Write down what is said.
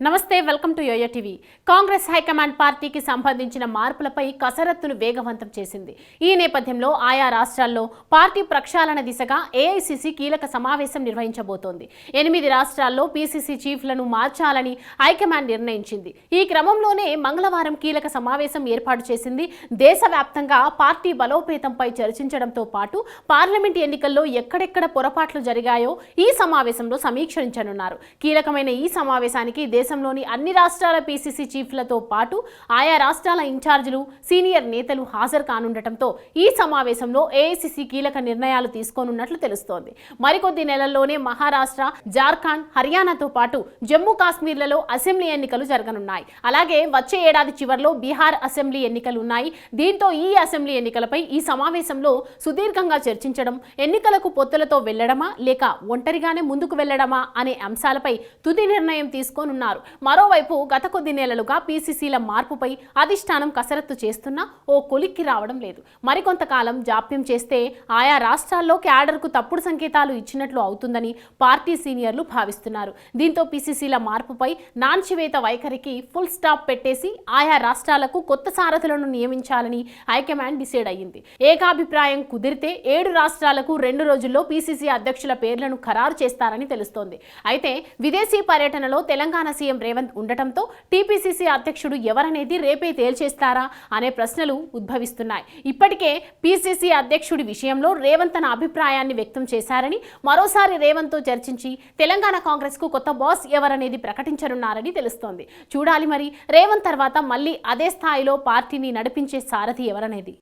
నమస్తే, welcome to YoYo TV. Congress high command పార్టీకి సంబంధించిన మార్పులపై కసరత్తును వేగవంతం చేసింది. ఈ నేపథ్యంలో ఆయా రాష్ట్రాల్లో పార్టీ ప్రక్షాళన దిశగా ఏఐసీసీ కీలక సమావేశం నిర్వహించబోతోంది. 8 రాష్ట్రాల్లో పీసీసీ చీఫ్లను మార్చాలని హైకమాండ్ నిర్ణయించింది. ఈ క్రమంలోనే మంగళవారం కీలక సమావేశం ఏర్పాటు చేసింది. దేశవ్యాప్తంగా పార్టీ బలోపేతంపై చర్చించడంతో పాటు పార్లమెంట్ ఎన్నికల్లో ఎక్కడెక్కడ పొరపాట్లు జరిగాయో ఈ సమావేశంలో సమీక్షించనున్నారు. కీలకమైన ఈ సమావేశానికి దేశంలోని అన్ని రాష్ట్రాల పీసీసీ చీఫ్లతో పాటు ఆయా రాష్ట్రాల ఇన్ఛార్జీలు, సీనియర్ నేతలు హాజరు కానుండటంతో ఈ సమావేశంలో ఏఐసీసీ కీలక నిర్ణయాలు తీసుకోనున్నట్లు తెలుస్తోంది. మరికొద్ది నెలల్లోనే మహారాష్ట్ర, జార్ఖండ్, హర్యానాతో పాటు జమ్మూ కాశ్మీర్లలో అసెంబ్లీ ఎన్నికలు జరగనున్నాయి. అలాగే వచ్చే ఏడాది చివరిలో బీహార్ అసెంబ్లీ ఎన్నికలు ఉన్నాయి. దీంతో ఈ అసెంబ్లీ ఎన్నికలపై ఈ సమావేశంలో సుదీర్ఘంగా చర్చించడం, ఎన్నికలకు పొత్తులతో వెళ్లడమా లేక ఒంటరిగానే ముందుకు వెళ్లడమా అనే అంశాలపై తుది నిర్ణయం తీసుకోనున్నారు. మరోవైపు గత కొద్ది నెలలుగా పీసీసీల మార్పుపై అధిష్టానం కసరత్తు చేస్తున్నా ఓ కొలిక్కి రావడం లేదు. మరికొంతకాలం జాప్యం చేస్తే ఆయా రాష్ట్రాల్లో క్యాడర్కు తప్పుడు సంకేతాలు ఇచ్చినట్లు అవుతుందని పార్టీ సీనియర్లు భావిస్తున్నారు. దీంతో పీసీసీల మార్పుపై నాన్చివేత వైఖరికి ఫుల్ స్టాప్ పెట్టేసి ఆయా రాష్ట్రాలకు కొత్త సారథులను నియమించాలని హైకమాండ్ డిసైడ్ అయ్యింది. ఏకాభిప్రాయం కుదిరితే 7 రాష్ట్రాలకు 2 రోజుల్లో పీసీసీ అధ్యక్షుల పేర్లను ఖరారు చేస్తారని తెలుస్తోంది. అయితే విదేశీ పర్యటనలో తెలంగాణ సీఎం రేవంత్ ఉండటంతో టీపీసీసీ అధ్యక్షుడు ఎవరనేది రేపే తేల్చేస్తారా అనే ప్రశ్నలు ఉద్భవిస్తున్నాయి. ఇప్పటికే పీసీసీ అధ్యక్షుడి విషయంలో రేవంత్ తన అభిప్రాయాన్ని వ్యక్తం చేశారని, మరోసారి రేవంత్తో చర్చించి తెలంగాణ కాంగ్రెస్కు కొత్త బాస్ ఎవరనేది ప్రకటించనున్నారని తెలుస్తోంది. చూడాలి మరి రేవంత్ తర్వాత మళ్ళీ అదే స్థాయిలో పార్టీని నడిపించే సారథి ఎవరనేది.